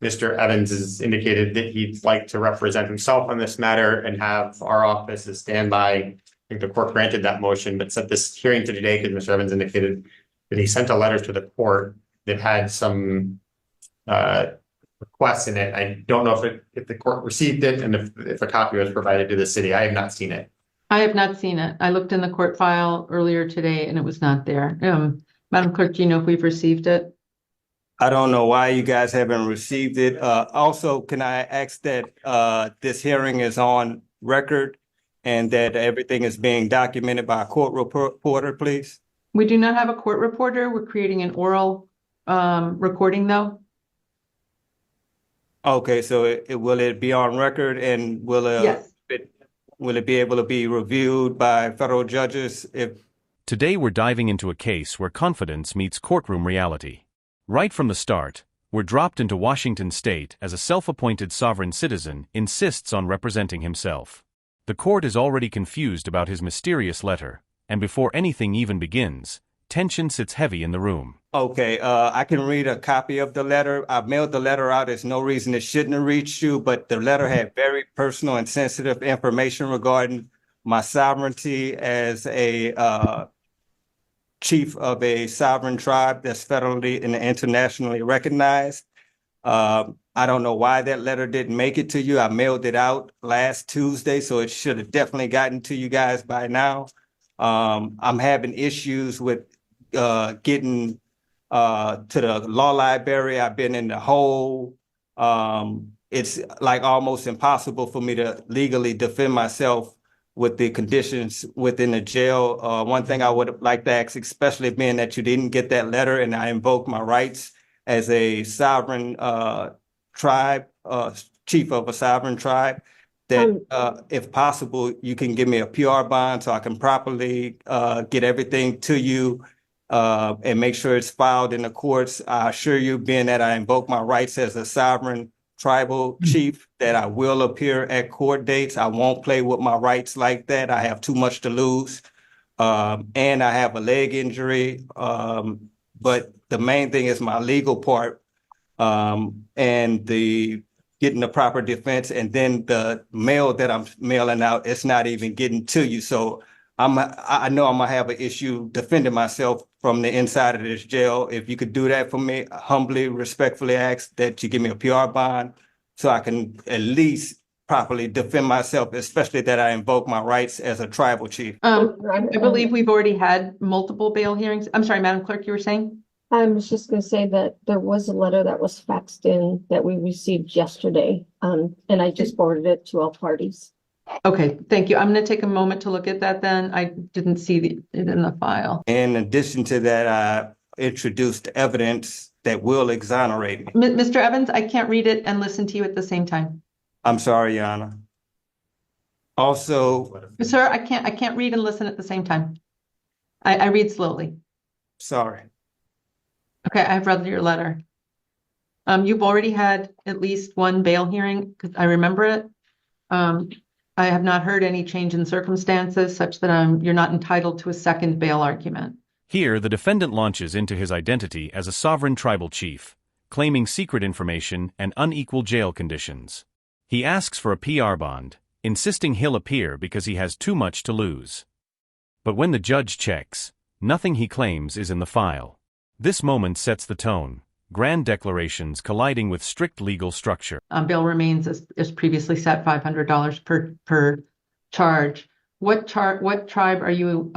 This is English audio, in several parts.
Mr. Evans has indicated that he'd like to represent himself on this matter and have our office as standby. I think the court granted that motion, but set this hearing to today because Mr. Evans indicated that he sent a letter to the court that had some requests in it. I don't know if the court received it and if a copy was provided to the city. I have not seen it. I have not seen it. I looked in the court file earlier today and it was not there. Madam Clerk, do you know if we've received it? I don't know why you guys haven't received it. Also, can I ask that this hearing is on record and that everything is being documented by a court reporter, please? We do not have a court reporter. We're creating an oral recording though. Okay, so will it be on record and Yes. Will it be able to be reviewed by federal judges if? Today we're diving into a case where confidence meets courtroom reality. Right from the start, we're dropped into Washington state as a self-appointed sovereign citizen insists on representing himself. The court is already confused about his mysterious letter, and before anything even begins, tension sits heavy in the room. Okay, I can read a copy of the letter. I mailed the letter out. There's no reason it shouldn't have reached you, but the letter had very personal and sensitive information regarding my sovereignty as a chief of a sovereign tribe that's federally and internationally recognized. I don't know why that letter didn't make it to you. I mailed it out last Tuesday, so it should have definitely gotten to you guys by now. I'm having issues with getting to the law library. I've been in the hole. It's like almost impossible for me to legally defend myself with the conditions within the jail. One thing I would like to ask, especially being that you didn't get that letter and I invoke my rights as a sovereign tribe, chief of a sovereign tribe, that if possible, you can give me a PR bond so I can properly get everything to you and make sure it's filed in the courts. I assure you, being that I invoke my rights as a sovereign tribal chief, that I will appear at court dates. I won't play with my rights like that. I have too much to lose. And I have a leg injury. But the main thing is my legal part and the getting the proper defense. And then the mail that I'm mailing out, it's not even getting to you. So I know I'm gonna have an issue defending myself from the inside of this jail. If you could do that for me, I humbly, respectfully ask that you give me a PR bond so I can at least properly defend myself, especially that I invoke my rights as a tribal chief. I believe we've already had multiple bail hearings. I'm sorry, Madam Clerk, you were saying? I was just going to say that there was a letter that was faxed in that we received yesterday, and I just forwarded it to all parties. Okay, thank you. I'm going to take a moment to look at that then. I didn't see it in the file. In addition to that, I introduced evidence that will exonerate me. Mr. Evans, I can't read it and listen to you at the same time. I'm sorry, Your Honor. Also, Sir, I can't read and listen at the same time. I read slowly. sorry. Okay, I've read your letter. You've already had at least one bail hearing, because I remember it. I have not heard any change in circumstances such that you're not entitled to a second bail argument. Here, the defendant launches into his identity as a sovereign tribal chief, claiming secret information and unequal jail conditions. He asks for a PR bond, insisting he'll appear because he has too much to lose. But when the judge checks, nothing he claims is in the file. This moment sets the tone, grand declarations colliding with strict legal structure. Bail remains as previously set, $500 per charge. What tribe are you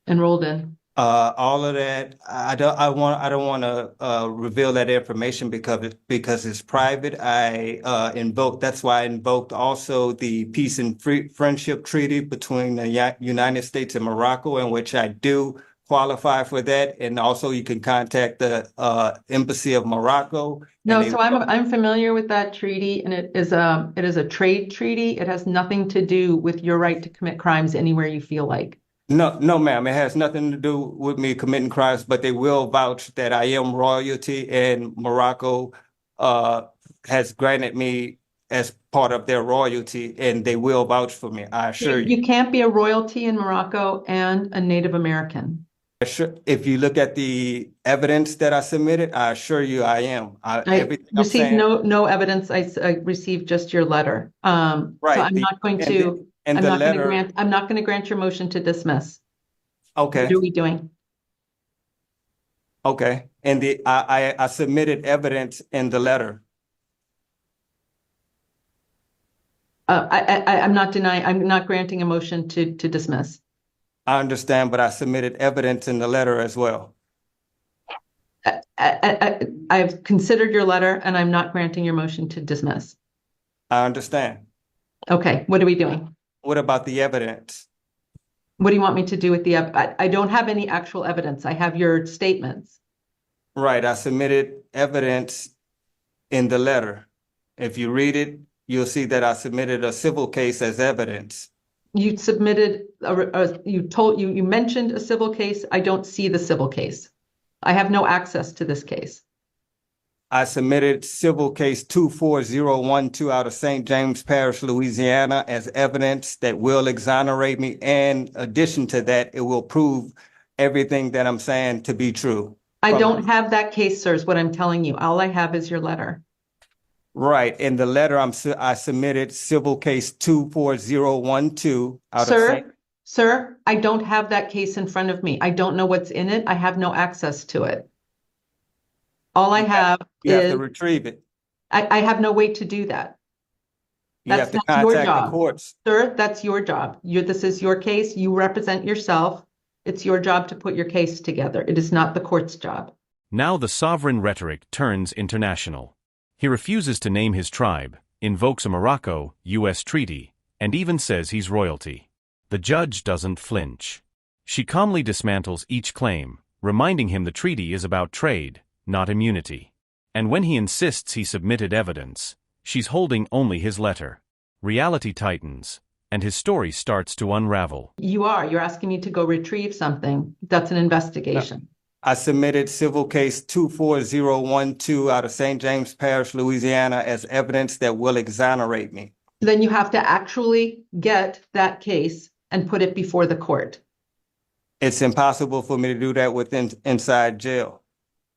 enrolled in? All of that, I don't want to reveal that information because it's private. That's why I invoked also the Peace and Friendship Treaty between the United States and Morocco, in which I do qualify for that. And also you can contact the Embassy of Morocco. No, so I'm familiar with that treaty, and it is a trade treaty. It has nothing to do with your right to commit crimes anywhere you feel like. No, ma'am. It has nothing to do with me committing crimes, but they will vouch that I am royalty, and Morocco has granted me as part of their royalty, and they will vouch for me. I assure you. You can't be a royalty in Morocco and a Native American. If you look at the evidence that I submitted, I assure you I am. I Everything I'm received saying, no evidence. I received just your letter. So right. I'm not going and to, and I'm the not going to letter, I'm not going to grant your motion to dismiss. What okay, are we doing? okay. And I submitted evidence in the letter. I'm not denying, I'm not granting a motion to dismiss. I understand, but I submitted evidence in the letter as well. I've considered your letter and I'm not granting your motion to dismiss. I understand. Okay, what are we doing? What about the evidence? What do you want me to do with the, I don't have any actual evidence. I have your statements. Right, I submitted evidence in the letter. If you read it, you'll see that I submitted a civil case as evidence. You submitted, you mentioned a civil case. I don't see the civil case. I have no access to this case. I submitted civil case 24012 out of St. James Parish, Louisiana, as evidence that will exonerate me. And in addition to that, it will prove everything that I'm saying to be true. I don't have that case, sir, is what I'm telling you. All I have is your letter. Right. In the letter, I submitted civil case 24012 out of St. Sir, I don't have that case in front of me. I don't know what's in it. I have no access to it. All I have You have is, to retrieve it. I have no way to do that. You have to That's your contact the job. courts. Sir, that's your job. This is your case. You represent yourself. It's your job to put your case together. It is not the court's job. Now the sovereign rhetoric turns international. He refuses to name his tribe, invokes a Morocco, U.S. treaty, and even says he's royalty. The judge doesn't flinch. She calmly dismantles each claim, reminding him the treaty is about trade, not immunity. And when he insists he submitted evidence, she's holding only his letter. Reality tightens, and his story starts to unravel. You're asking me to go retrieve something. That's an investigation. I submitted civil case 24012 out of St. James Parish, Louisiana, as evidence that will exonerate me. Then you have to actually get that case and put it before the court. It's impossible for me to do that inside jail.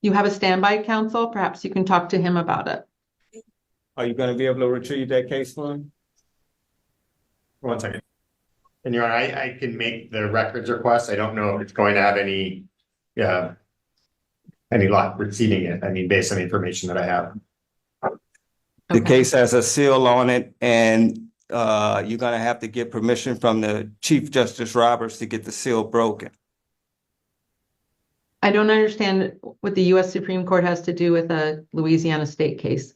You have a standby counsel. Perhaps you can talk to him about it. Are you going to be able to retrieve that case for me? 1 second. And Your Honor, I can make the records request. I don't know if it's going to have any luck receiving it. I mean, based on the information that I have. The case has a seal on it, and you're going to have to get permission from the Chief Justice Roberts to get the seal broken. I don't understand what the U.S. Supreme Court has to do with a Louisiana state case.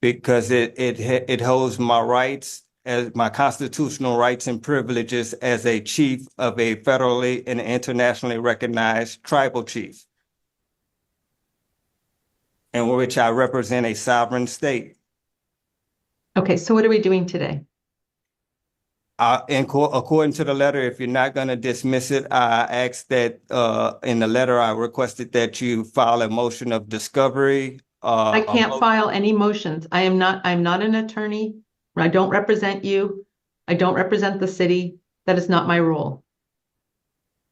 Because it holds my rights, as my constitutional rights and privileges as a chief of a federally and internationally recognized tribal chief, in which I represent a sovereign state. Okay, so what are we doing today? According to the letter, if you're not going to dismiss it, I asked that in the letter I requested that you file a motion of discovery. I can't file any motions. I'm not an attorney. I don't represent you. I don't represent the city. That is not my role.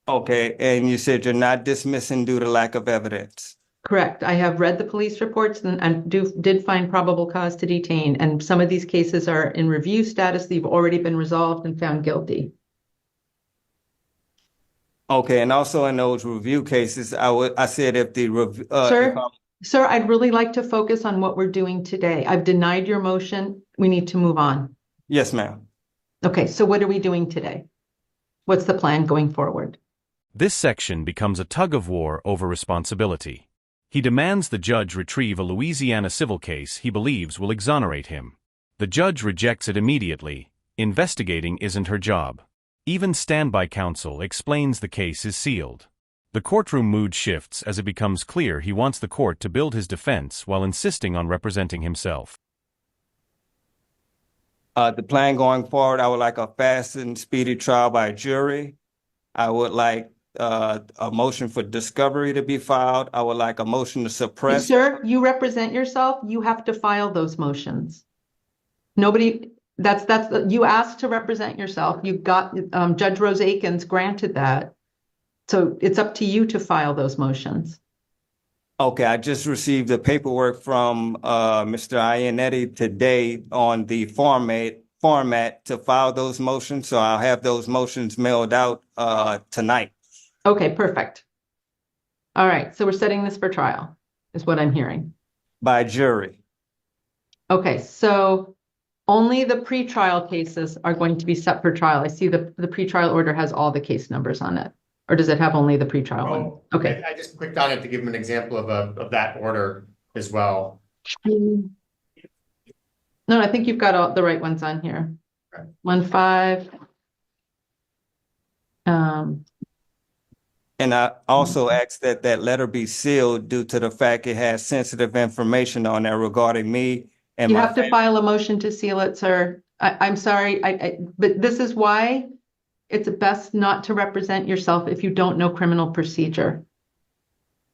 Okay, and you said you're not dismissing due to lack of evidence. Correct. I have read the police reports and did find probable cause to detain. And some of these cases are in review status. They've already been resolved and found guilty. Okay, and also in those review cases, I said if the Sir, I'd really like to focus on what we're doing today. I've denied your motion. We need to move on. Yes, ma'am. Okay, so what are we doing today? What's the plan going forward? This section becomes a tug of war over responsibility. He demands the judge retrieve a Louisiana civil case he believes will exonerate him. The judge rejects it immediately. Investigating isn't her job. Even standby counsel explains the case is sealed. The courtroom mood shifts as it becomes clear he wants the court to build his defense while insisting on representing himself. The plan going forward, I would like a fast and speedy trial by jury. I would like a motion for discovery to be filed. I would like a motion to suppress. Sir, you represent yourself. You have to file those motions. You asked to represent yourself. You got, Judge Rose Akins granted that. So it's up to you to file those motions. Okay, I just received the paperwork from Mr. Iannetti today on the format to file those motions, so I'll have those motions mailed out tonight. Okay, perfect. All right, so we're setting this for trial, is what I'm hearing. By jury. Okay, so only the pretrial cases are going to be set for trial. I see the pretrial order has all the case numbers on it. Or does it have only the pretrial one? Oh, Okay. I just clicked on it to give him an example of that order as well. No, I think you've got all the right ones on here. Okay. 1-5. And I also asked that that letter be sealed due to the fact it has sensitive information on there regarding me and You my have to file a motion to seal it, sir. I'm sorry, but this is why it's best not to represent yourself if you don't know criminal procedure.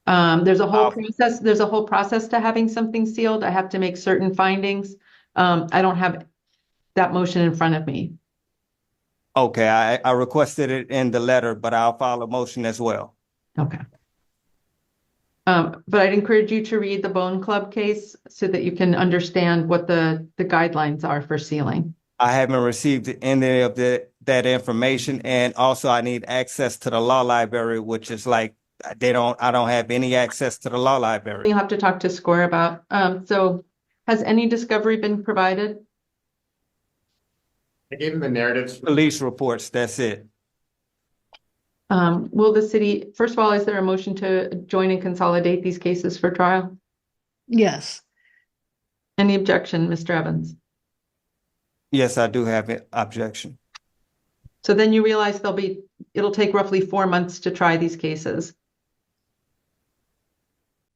There's a whole process to having something sealed. I have to make certain findings. I don't have that motion in front of me. Okay, I requested it in the letter, but I'll file a motion as well. Okay. But I'd encourage you to read the Bone Club case so that you can understand what the guidelines are for sealing. I haven't received any of that information, and also I need access to the law library, which is like I don't have any access to the law library. You'll have to talk to Score about. So has any discovery been provided? I gave him the narratives. Police reports, that's it. Will the city, first of all, is there a motion to join and consolidate these cases for trial? Yes. Any objection, Mr. Evans? Yes, I do have an objection. So then you realize it'll take roughly 4 months to try these cases.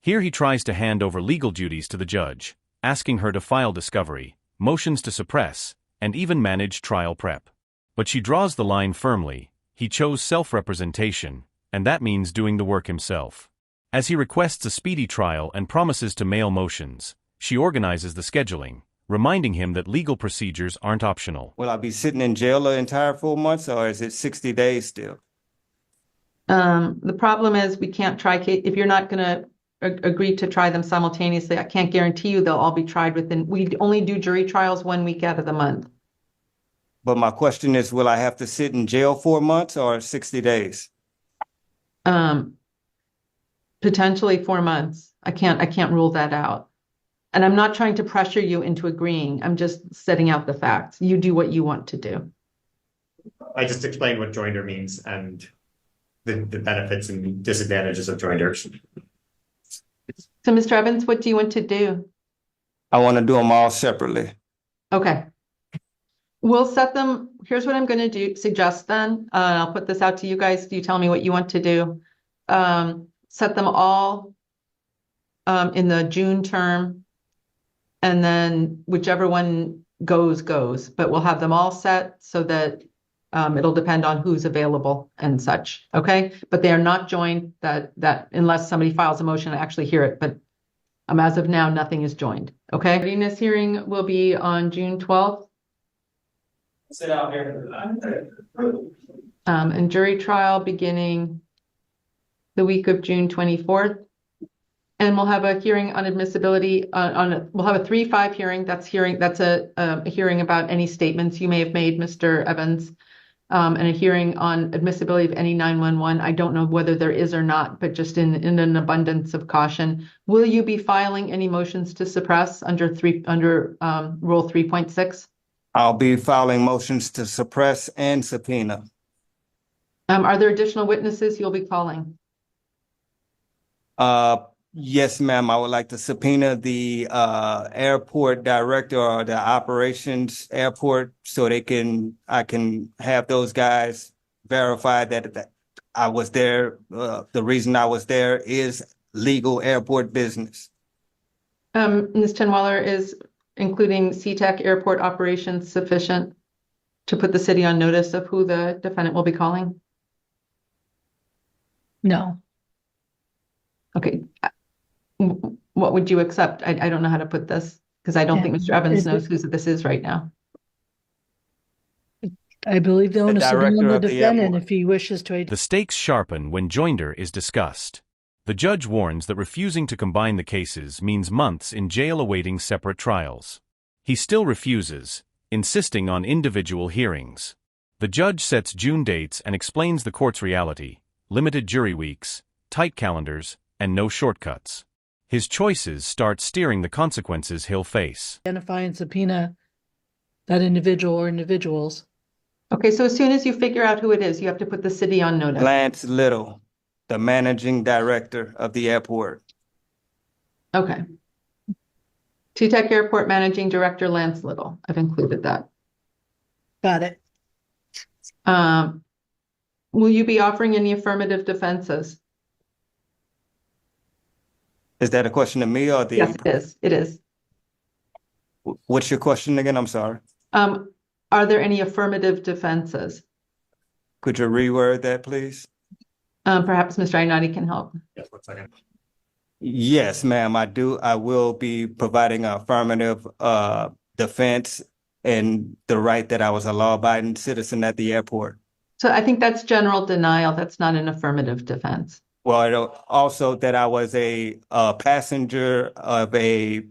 Here he tries to hand over legal duties to the judge, asking her to file discovery, motions to suppress, and even manage trial prep. But she draws the line firmly. He chose self-representation, and that means doing the work himself. As he requests a speedy trial and promises to mail motions, she organizes the scheduling, reminding him that legal procedures aren't optional. Will I be sitting in jail the entire 4 months, or is it 60 days still? The problem is we can't try if you're not going to agree to try them simultaneously. I can't guarantee you they'll all be tried we only do jury trials 1 week out of the month. But my question is, will I have to sit in jail 4 months or 60 days? Potentially 4 months. I can't rule that out. And I'm not trying to pressure you into agreeing. I'm just setting out the facts. You do what you want to do. I just explained what joinder means and the benefits and disadvantages of joinders. So, Mr. Evans, what do you want to do? I want to do them all separately. Okay. We'll set them. Here's what I'm going to suggest then. I'll put this out to you guys. You tell me what you want to do. Set them all in the June term. And then whichever one goes. But we'll have them all set so that it'll depend on who's available and such. Okay. But they are not joined that unless somebody files a motion, I actually hear it. But as of now, nothing is joined. Okay. Readiness hearing will be on June 12th. Sit out here. And jury trial beginning the week of June 24th. And we'll have a hearing on admissibility we'll have a 3-5 hearing. That's a hearing about any statements you may have made, Mr. Evans, and a hearing on admissibility of any 911. I don't know whether there is or not, but just in an abundance of caution. Will you be filing any motions to suppress under Rule 3.6? I'll be filing motions to suppress and subpoena. Are there additional witnesses you'll be calling? Yes, ma'am. I would like to subpoena the airport director or the operations airport so I can have those guys verify that I was there. The reason I was there is legal airport business. Ms. Tenwaller, is including SeaTac airport operations sufficient to put the city on notice of who the defendant will be calling? No. Okay. What would you accept? I don't know how to put this because I don't think Mr. Evans knows who this is right now. I believe the onus will be director on the of the defendant airport. if he wishes to. The stakes sharpen when joinder is discussed. The judge warns that refusing to combine the cases means months in jail awaiting separate trials. He still refuses, insisting on individual hearings. The judge sets June dates and explains the court's reality: limited jury weeks, tight calendars, and no shortcuts. His choices start steering the consequences he'll face. Identify and subpoena that individual or individuals. Okay, so as soon as you figure out who it is, you have to put the city on notice. Lance Little, the managing director of the airport. Okay. T-Tech Airport Managing Director Lance Little. I've included that. Got it. Will you be offering any affirmative defenses? Is that a question to me or the? Yes, it is. It is. What's your question again? I'm sorry. Are there any affirmative defenses? Could you reword that, please? Perhaps Mr. Ainati can help. Yes, 1 second. Yes, ma'am, I do. I will be providing an affirmative defense and the right that I was a law-abiding citizen at the airport. So I think that's general denial. That's not an affirmative defense. Well, also that I was a passenger of a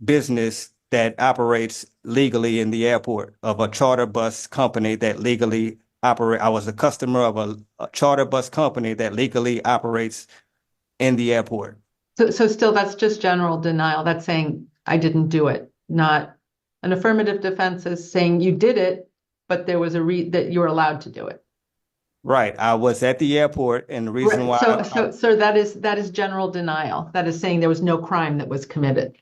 business that operates legally in the airport, of a charter bus company that legally operate. I was a customer of a charter bus company that legally operates in the airport. So still, that's just general denial. That's saying I didn't do it. Not an affirmative defense is saying you did it, but there was that you were allowed to do it. Right. I was at the airport, and the reason why. So that is general denial. That is saying there was no crime that was committed.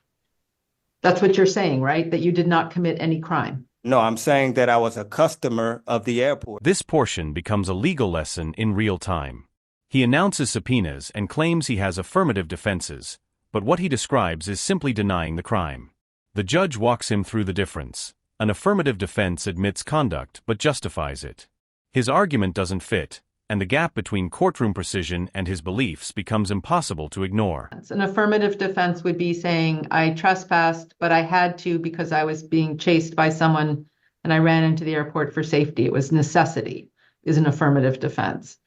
That's what you're saying, right? That you did not commit any crime. No, I'm saying that I was a customer of the airport. This portion becomes a legal lesson in real time. He announces subpoenas and claims he has affirmative defenses, but what he describes is simply denying the crime. The judge walks him through the difference. An affirmative defense admits conduct but justifies it. His argument doesn't fit, and the gap between courtroom precision and his beliefs becomes impossible to ignore. An affirmative defense would be saying, I trespassed, but I had to because I was being chased by someone and I ran into the airport for safety. It was necessity, is an affirmative defense.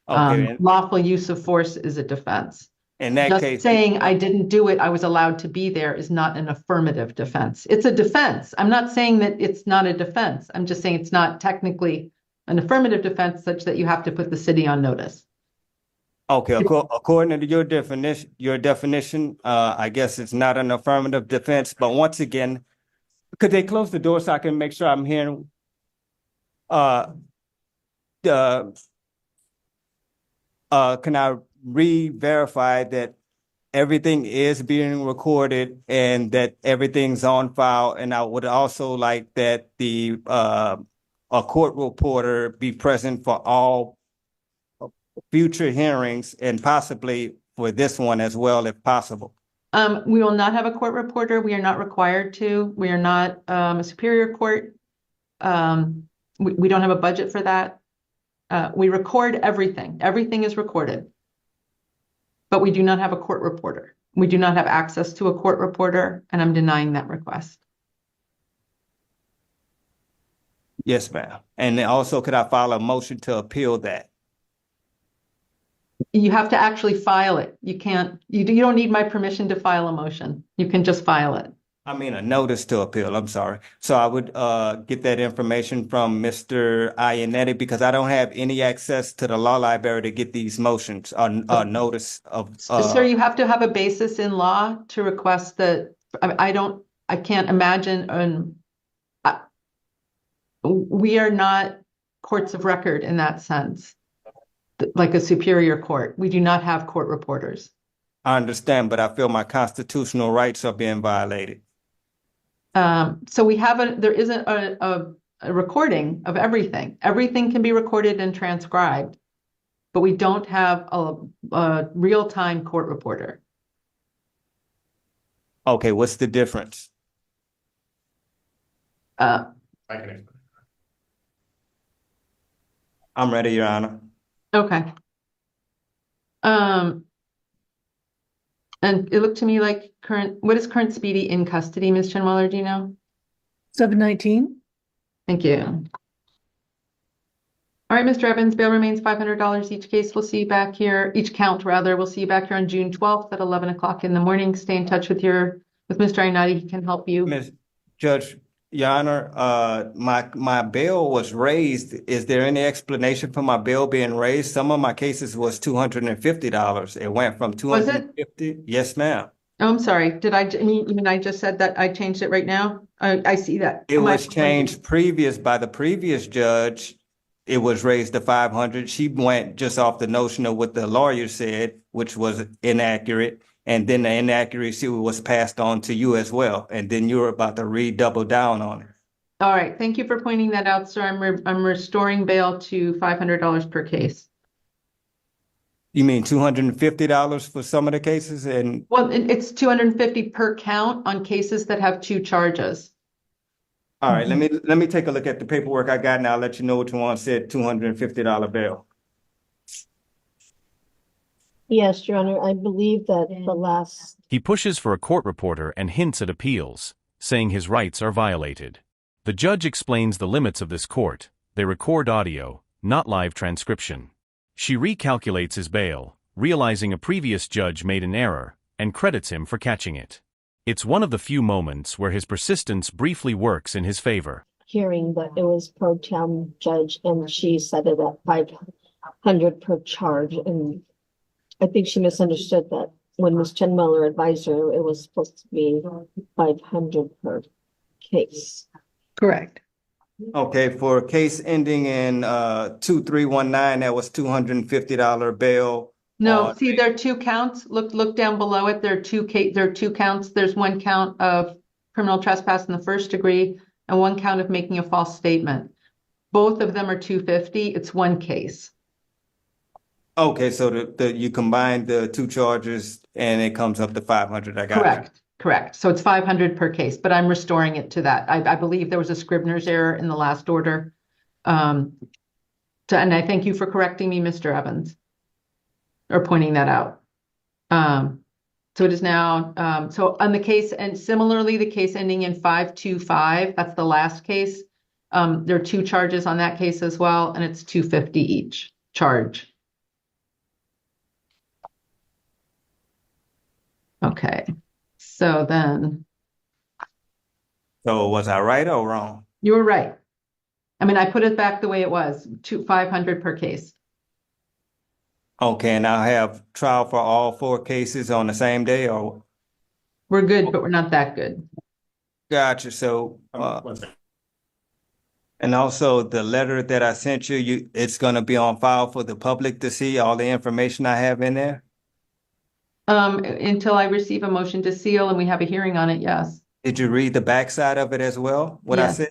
Okay. Lawful use of force is a defense. In that Just case, saying I didn't do it, I was allowed to be there is not an affirmative defense. It's a defense. I'm not saying that it's not a defense. I'm just saying it's not technically an affirmative defense such that you have to put the city on notice. okay, according to your definition, I guess it's not an affirmative defense. But once again, could they close the door so I can make sure I'm hearing? Can I re-verify that everything is being recorded and that everything's on file? And I would also like that a court reporter be present for all future hearings and possibly for this one as well, if possible. We will not have a court reporter. We are not required to. We are not a superior court. We don't have a budget for that. We record everything. Everything is recorded. But we do not have a court reporter. We do not have access to a court reporter, and I'm denying that request. Yes, ma'am. And then also, could I file a motion to appeal that? You have to actually file it. You can't, you don't need my permission to file a motion. You can just file it. I mean, a notice to appeal, I'm sorry. So I would get that information from Mr. Ianetti because I don't have any access to the law library to get these motions on notice of. Sir, you have to have a basis in law to request that. I can't imagine. We are not courts of record in that sense, like a superior court. We do not have court reporters. I understand, but I feel my constitutional rights are being violated. So there is a recording of everything. Everything can be recorded and transcribed, but we don't have a real-time court reporter. Okay, what's the difference? I can explain. I'm ready, Your Honor. Okay. And it looked to me like what is current speedy in custody, Ms. Chenwaller, do you know? 719. Thank you. All right, Mr. Evans, bail remains $500 each case. We'll see you back here, each count rather. We'll see you back here on June 12th at 11 o'clock in the morning. Stay in touch with with Mr. Ainati. He can help you. Ms. Judge, Your Honor, my bail was raised. Is there any explanation for my bail being raised? Some of my cases was $250. It went from Was it? 250. Yes, ma'am. Oh, I'm sorry. Did I, you mean I just said that I changed it right now? I see that. It was changed by the previous judge. It was raised to 500. She went just off the notion of what the lawyer said, which was inaccurate. And then the inaccuracy was passed on to you as well. And then you're about to redouble down on it. All right. Thank you for pointing that out, sir. I'm restoring bail to $500 per case. You mean $250 for some of the cases? And Well, it's $250 per count on cases that have 2 charges. all right, let me take a look at the paperwork I got, and I'll let you know which one said $250 bail. Yes, Your Honor, I believe that the last, He pushes for a court reporter and hints at appeals, saying his rights are violated. The judge explains the limits of this court. They record audio, not live transcription. She recalculates his bail, realizing a previous judge made an error, and credits him for catching it. It's one of the few moments where his persistence briefly works in his favor. hearing that it was pro tem judge and she set it at 500 per charge. And I think she misunderstood that when Ms. Chenmiller advised her, it was supposed to be 500 per case. Correct. Okay, for a case ending in 2319, that was $250 bail. No, see, there are 2 counts. Look down below it. There are 2 counts. There's 1 count of criminal trespass in the 1st degree and 1 count of making a false statement. Both of them are $250. It's 1 case. Okay, so you combine the 2 charges and it comes up to 500. I got it. Correct. So it's 500 per case, but I'm restoring it to that. I believe there was a Scribner's error in the last order. And I thank you for correcting me, Mr. Evans, or pointing that out. So it is now, so on the case, and similarly, the case ending in 525, that's the last case. There are 2 charges on that case as well, and it's $250 each charge. Okay, so then So was I right or wrong? you were right. I mean, I put it back the way it was, 500 per case. Okay, and I'll have trial for all 4 cases on the same day, or? We're good, but we're not that good. Gotcha. So, One second. and also the letter that I sent you, it's going to be on file for the public to see all the information I have in there? Until I receive a motion to seal and we have a hearing on it, yes. Did you read the backside of it as well? What I Yes. said?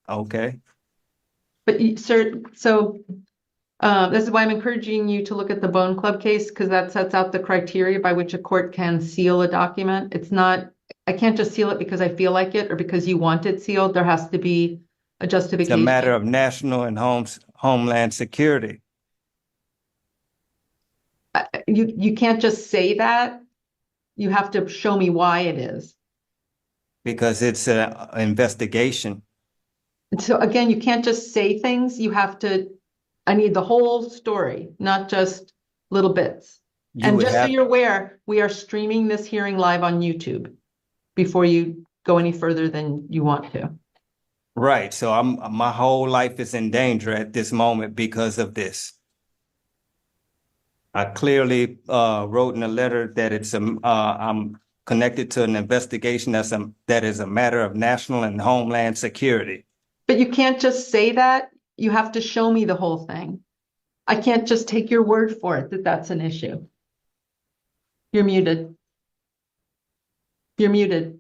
Okay. But sir, so this is why I'm encouraging you to look at the Bone Club case, because that sets out the criteria by which a court can seal a document. It's not, I can't just seal it because I feel like it or because you want it sealed. There has to be a It's justification. a matter of national and homeland security. You can't just say that. You have to show me why it is. Because it's an investigation. So again, you can't just say things. You have to, I need the whole story, not just little bits. You And would just so have, you're aware, we are streaming this hearing live on YouTube before you go any further than you want to. right. So my whole life is in danger at this moment because of this. I clearly wrote in a letter that I'm connected to an investigation that is a matter of national and homeland security. But you can't just say that. You have to show me the whole thing. I can't just take your word for it that that's an issue. You're muted. You're muted.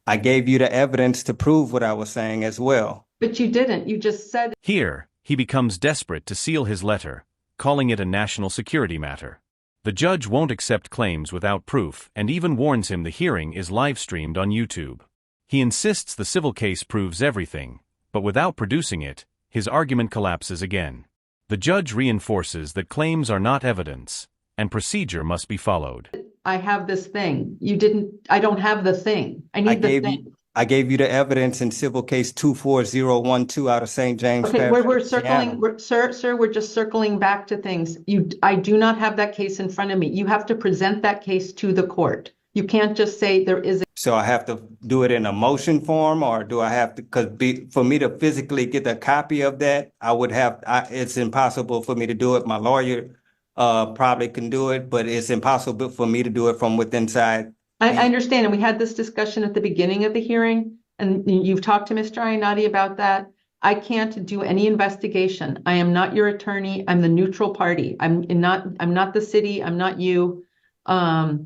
I gave you the evidence to prove what I was saying as well. But you didn't. You just said. Here, he becomes desperate to seal his letter, calling it a national security matter. The judge won't accept claims without proof and even warns him the hearing is live-streamed on YouTube. He insists the civil case proves everything, but without producing it, his argument collapses again. The judge reinforces that claims are not evidence, and procedure must be followed. I have this thing. You didn't, I don't have the thing. I need the thing. I gave you the evidence in civil case 24012 out of St. James. Okay, Parish, we're Louisiana. circling, sir, we're just circling back to things. I do not have that case in front of me. You have to present that case to the court. You can't just say there is. So I have to do it in a motion form, or do I have to, for me to physically get a copy of that, it's impossible for me to do it. My lawyer probably can do it, but it's impossible for me to do it from within inside. I understand, and we had this discussion at the beginning of the hearing, and you've talked to Mr. Iannotti about that. I can't do any investigation. I am not your attorney. I'm the neutral party. I'm not the city. I'm not you. I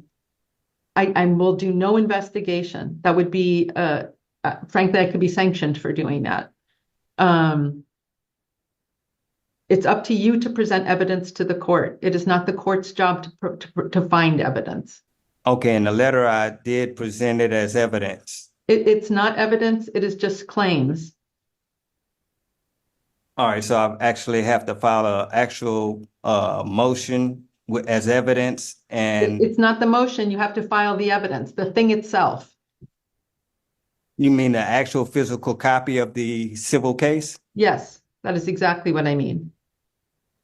will do no investigation. That would be, frankly, I could be sanctioned for doing that. It's up to you to present evidence to the court. It is not the court's job to find evidence. Okay, in the letter I did present it as evidence. It's not evidence. It is just claims. All right, so I actually have to file an actual motion as evidence, and It's not the motion. You have to file the evidence, the thing itself. you mean the actual physical copy of the civil case? Yes, that is exactly what I mean.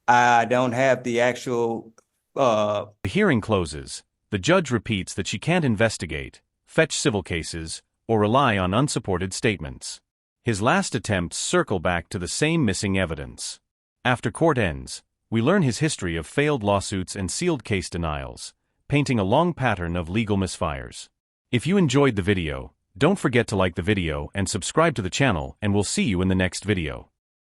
I don't have the actual. The hearing closes. The judge repeats that she can't investigate, fetch civil cases, or rely on unsupported statements. His last attempts circle back to the same missing evidence. After court ends, we learn his history of failed lawsuits and sealed case denials, painting a long pattern of legal misfires. If you enjoyed the video, don't forget to like the video and subscribe to the channel, and we'll see you in the next video.